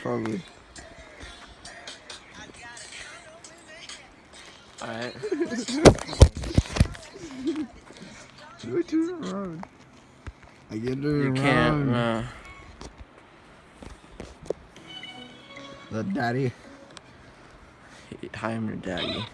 Probably. Alright. Do it to the road. I get to You can't. The daddy. Hi, I'm your daddy.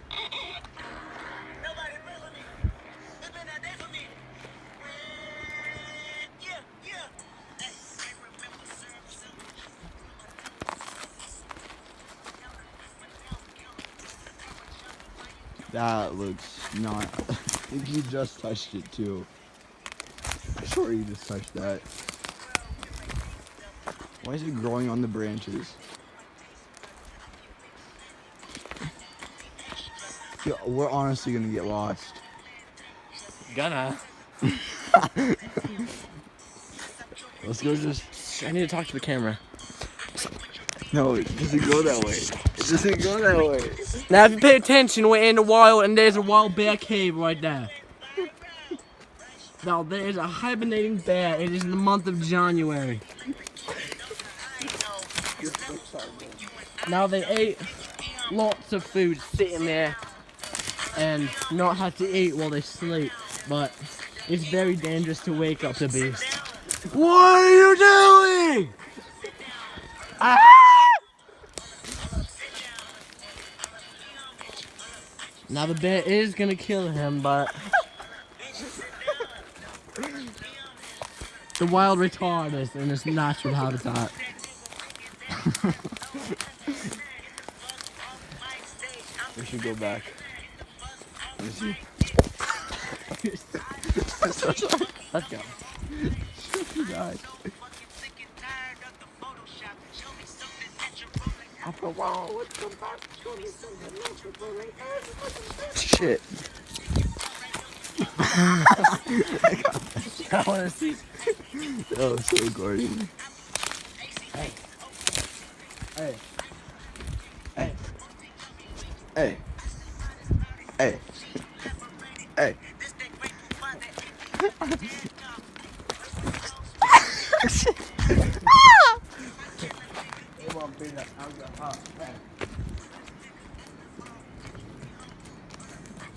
That looks not. I think you just touched it too. I swear you just touched that. Why is it growing on the branches? Yo, we're honestly gonna get lost. Gonna. Let's go just. I need to talk to the camera. No, it doesn't go that way. It doesn't go that way. Now, if you pay attention, we're in the wild, and there's a wild bear cave right there. Now, there is a hibernating bear. It is in the month of January. Now, they ate lots of food sitting there and not had to eat while they sleep, but it's very dangerous to wake up the beast. What are you doing? Ah! Now the bear is gonna kill him, but the wild retard is in its natural habitat. We should go back. Let me see. Let's go. You guys. Shit. I wanna see. That was so gorgeous. Hey. Hey. Hey. Hey. Hey. Hey.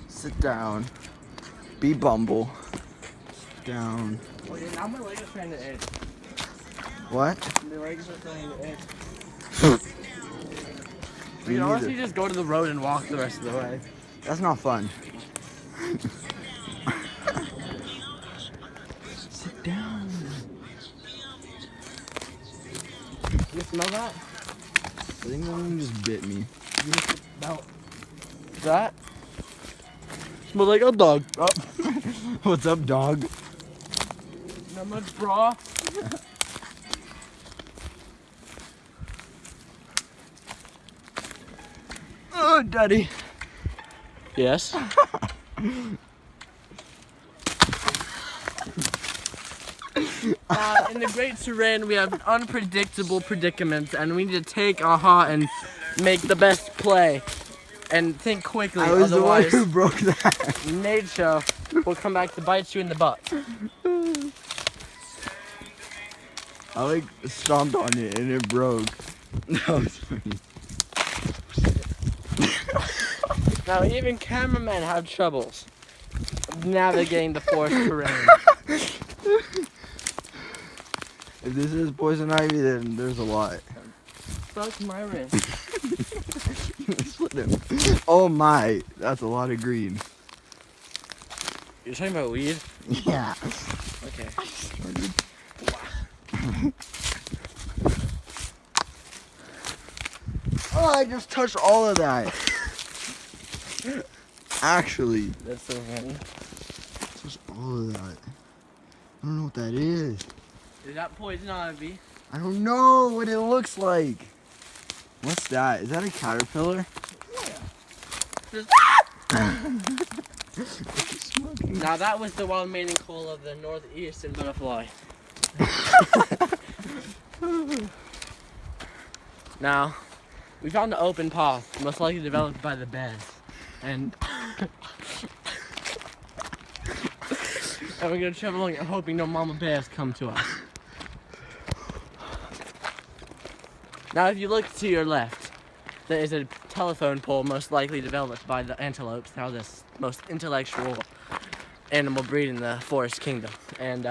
Sit down. Be Bumble. Sit down. Oh yeah, now my legs are trying to itch. What? My legs are trying to itch. Me We can honestly neither. just go to the road and walk the rest of the way. That's not fun. Sit down. You smell that? I think one just bit me. You just smell that? Smells like a dog. Oh. What's up, dog? Not much bra. Oh, daddy. Yes. In the Great Terrain, we have an unpredictable predicament, and we need to take our heart and make the best play. And think quickly, I was the one otherwise who broke that. nature will come back to bite you in the butt. I like stomped on it and it broke. That was funny. Now, even cameramen have troubles navigating the forest terrain. If this is poison ivy, then there's a lot. Fuck my wrist. Split him. Oh my, that's a lot of green. You're talking about weed? Yeah. Okay. Oh, I just touched all of that. Actually, That's so funny. touched all of that. I don't know what that is. Is that poison ivy? I don't know what it looks like. What's that? Is that a caterpillar? Now that was the wild mating call of the northeastern butterfly. Now, we found an open path, most likely developed by the bears. And and we're gonna travel along it hoping no mama bears come to us. Now, if you look to your left, there is a telephone pole most likely developed by the antelopes. They're the most intellectual animal breed in the forest kingdom. And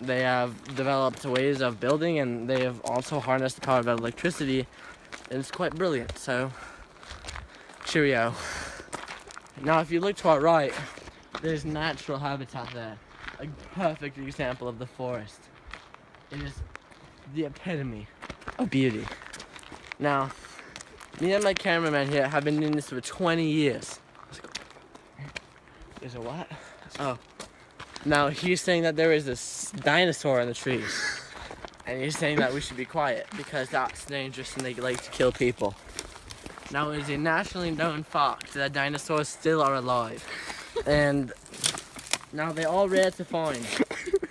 they have developed ways of building, and they have also harnessed the power of electricity. And it's quite brilliant, so cheerio. Now, if you look to our right, there's natural habitat there. A perfect example of the forest. It is the epitome of beauty. Now, me and my cameraman here have been doing this for 20 years. Is it what? Oh. Now, he's saying that there is this dinosaur in the trees. And he's saying that we should be quiet because that's dangerous and they like to kill people. Now, it is a nationally known fact that dinosaurs still are alive. And now they're all rare to find,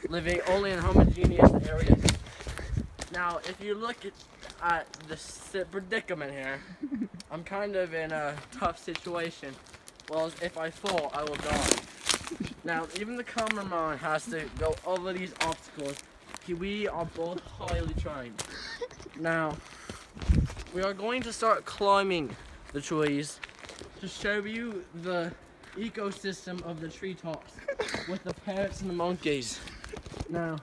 living only in homogeneous areas. Now, if you look at the predicament here, I'm kind of in a tough situation. Well, if I fall, I will die. Now, even the cameraman has to go over these obstacles. We are both highly trained. Now, we are going to start climbing the trees to show you the ecosystem of the treetops with the parrots and the monkeys. Now,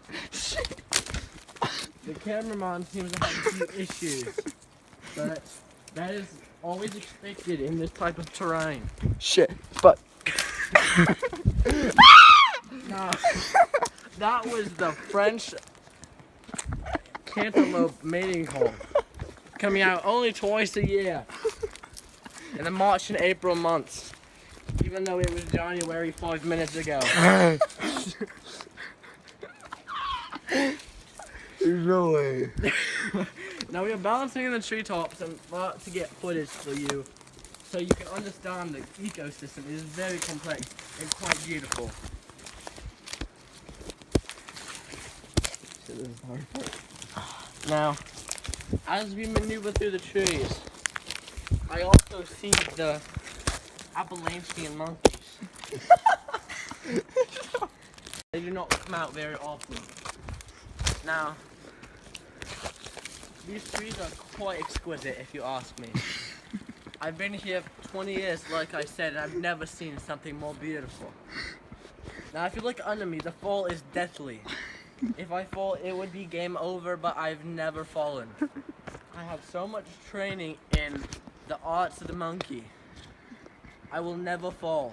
the cameraman seems to have a few issues, but that is always expected in this type of terrain. Shit, but Now, that was the French cantaloupe mating call, coming out only twice a year, in the March and April months, even though it was January 5 minutes ago. there's no way. Now we are balancing in the treetops and about to get footage for you, so you can understand the ecosystem. It is very complex and quite beautiful. Now, as we maneuver through the trees, I also see the Appalachian monkeys. They do not come out very often. Now, these trees are quite exquisite, if you ask me. I've been here for 20 years, like I said, and I've never seen something more beautiful. Now, if you look under me, the fall is deathly. If I fall, it would be game over, but I've never fallen. I have so much training in the arts of the monkey. I will never fall.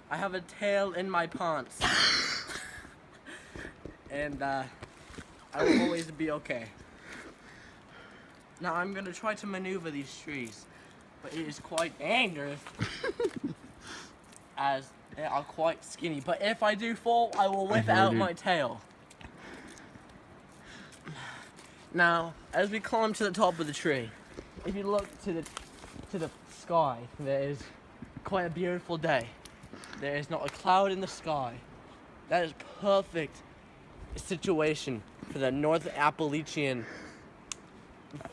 I have a tail in my pants. And I will always be okay. Now I'm gonna try to maneuver these trees, but it is quite dangerous as they are quite skinny. But if I do fall, I will whip out my tail. Now, as we climb to the top of the tree, if you look to the sky, there is quite a beautiful day. There is not a cloud in the sky. That is perfect situation for the North Appalachian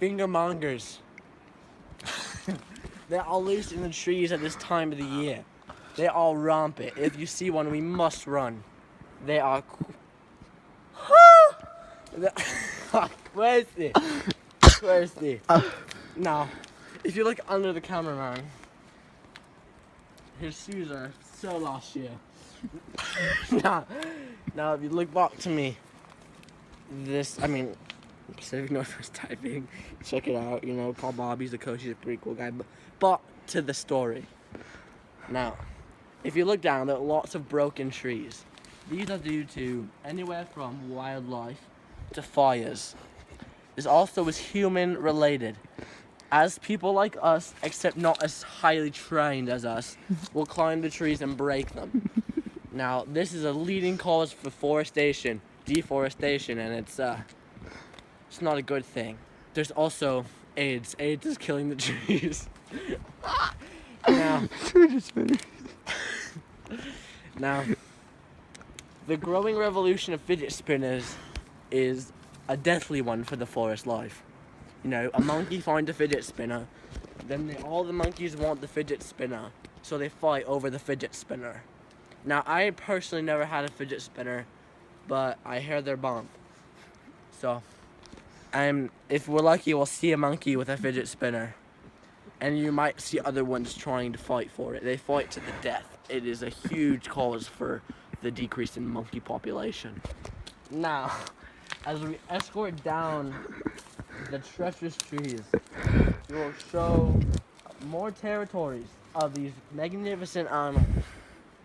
fingermongers. They're all loose in the trees at this time of the year. They all rampant. If you see one, we must run. They are. Where's the? Where's the? Now, if you look under the cameraman, his shoes are so last year. Now, if you look back to me, Pacific Northwest Typing, check it out. You know, Paul Bobby's the coach. He's a pretty cool guy. But to the story. Now, if you look down, there are lots of broken trees. These are due to anywhere from wildlife to fires. This also is human related, as people like us, except not as highly trained as us, will climb the trees and break them. Now, this is a leading cause for deforestation, and it's not a good thing. There's also AIDS. AIDS is killing the trees. Now, the growing revolution of fidget spinners is a deathly one for the forest life. You know, a monkey finds a fidget spinner, then all the monkeys want the fidget spinner, so they fight over the fidget spinner. Now, I personally never had a fidget spinner, but I hear they're bomb. So, And if we're lucky, we'll see a monkey with a fidget spinner. And you might see other ones trying to fight for it. They fight to the death. It is a huge cause for the decrease in monkey population. Now, as we escort down the treacherous trees, we will show more territories of these magnificent animals.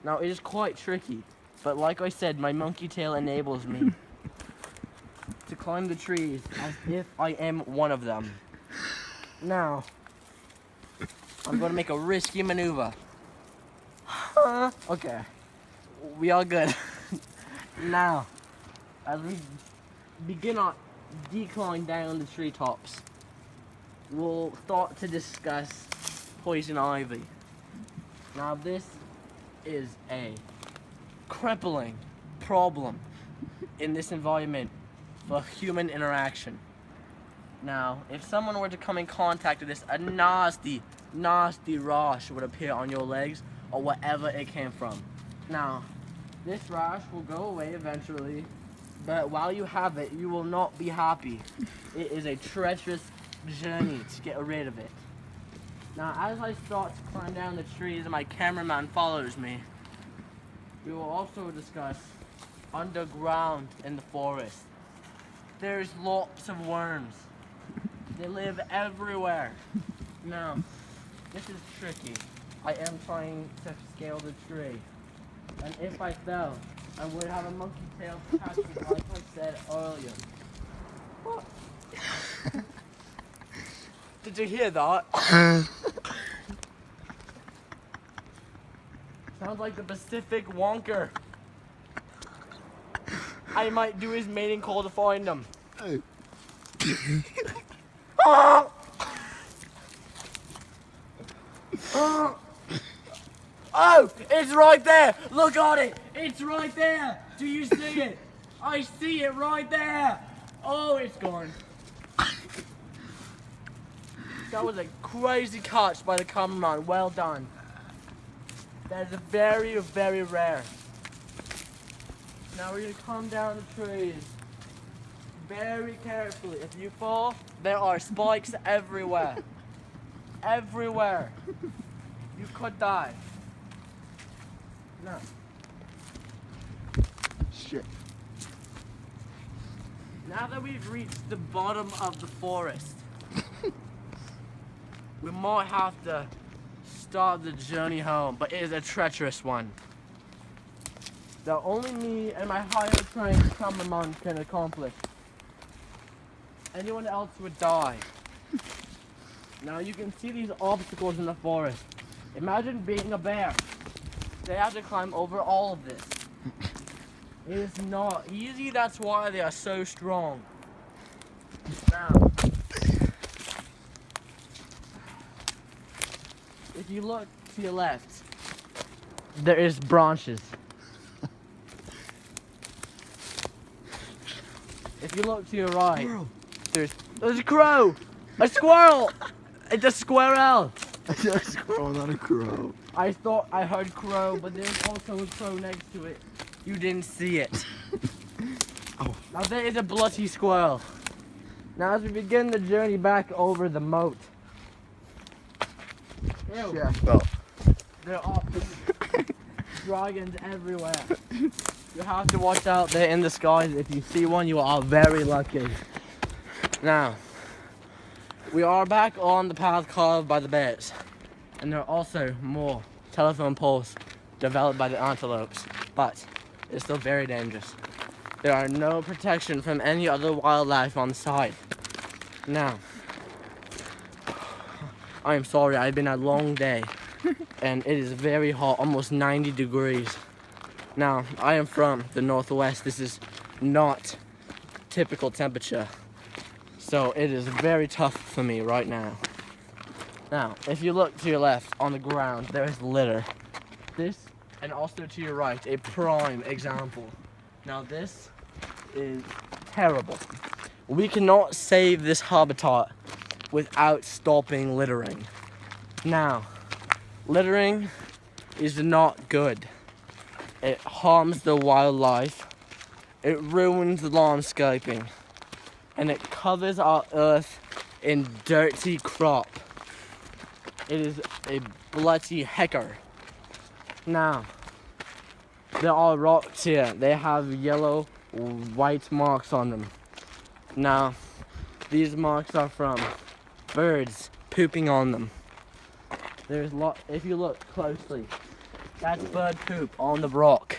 Now, it is quite tricky, but like I said, my monkey tail enables me to climb the trees as if I am one of them. Now, I'm going to make a risky maneuver. Okay, we are good. Now, as we begin our decline down the treetops, we'll start to discuss poison ivy. Now, this is a crippling problem in this environment for human interaction. Now, if someone were to come in contact with this, a nasty rash would appear on your legs or wherever it came from. Now, this rash will go away eventually, but while you have it, you will not be happy. It is a treacherous journey to get rid of it. Now, as I start to climb down the trees and my cameraman follows me, we will also discuss underground in the forest. There's lots of worms. They live everywhere. Now, this is tricky. I am trying to scale the tree. And if I fell, I would have a monkey tail to catch me like I said earlier. What? Did you hear that? Sounds like the Pacific Wonker. I might do his mating call to find him. Hey. Oh! Oh, it's right there. Look at it. It's right there. Do you see it? I see it right there. Oh, it's gone. That was a crazy catch by the cameraman. Well done. That is very, very rare. Now we're going to come down the trees very carefully. If you fall, there are spikes everywhere. Everywhere. You could die. No. Shit. Now that we've reached the bottom of the forest, we might have to start the journey home, but it is a treacherous one that only me and my highly trained cameraman can accomplish. Anyone else would die. Now you can see these obstacles in the forest. Imagine being a bear. They have to climb over all of this. It is not easy, that's why they are so strong. Now, if you look to your left, there is branches. If you look to your right, there's a crow! A squirrel! It's a squirrel! It's a squirrel, not a crow. I thought I heard crow, but there's also a crow next to it. You didn't see it. Oh. Now there is a bloody squirrel. Now as we begin the journey back over the moat. Ew. Yeah. Well. There are dragons everywhere. You have to watch out there in the skies. If you see one, you are very lucky. Now, we are back on the path carved by the bears. And there are also more telephone poles developed by the antelopes. But it's still very dangerous. There are no protection from any other wildlife on the side. Now, I am sorry, I've been a long day. And it is very hot, almost 90 degrees. Now, I am from the northwest. This is not typical temperature. So it is very tough for me right now. Now, if you look to your left on the ground, there is litter. This, and also to your right, a prime example. Now this is terrible. We cannot save this habitat without stopping littering. Now, littering is not good. It harms the wildlife. It ruins the landscaping. and it covers our earth in dirty crop. It is a bloody hecker. Now, there are rocks here. They have yellow, white marks on them. Now, these marks are from birds pooping on them. There's if you look closely, that's bird poop on the rock.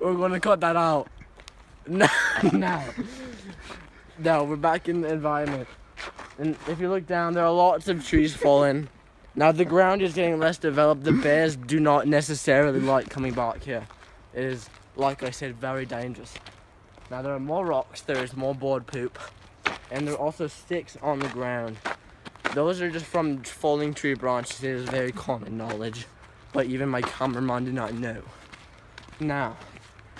We're gonna cut that out. No, we're back in the environment. And if you look down, there are lots of trees falling. Now the ground is getting less developed. The bears do not necessarily like coming back here. It is, like I said, very dangerous. Now there are more rocks, there is more bird poop, and there are also sticks on the ground. Those are just from falling tree branches. It is very common knowledge, but even my cameraman did not know. Now,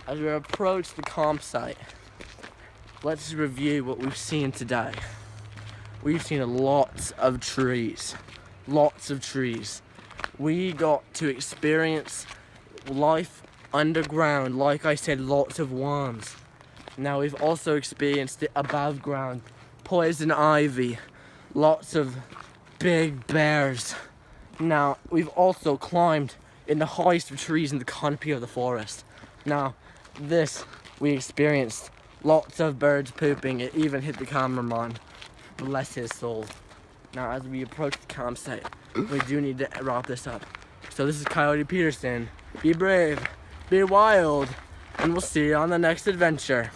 as we approach the campsite, let's review what we've seen today. We've seen lots of trees. Lots of trees. We got to experience life underground. Like I said, lots of worms. Now we've also experienced the above ground. Poison ivy. Lots of big bears. Now, we've also climbed in the highest of trees in the canopy of the forest. Now, this we experienced. Lots of birds pooping. It even hit the cameraman. Bless his soul. Now, as we approach the campsite, we do need to wrap this up. So this is Coyote Peterson. Be brave, be wild, and we'll see you on the next adventure.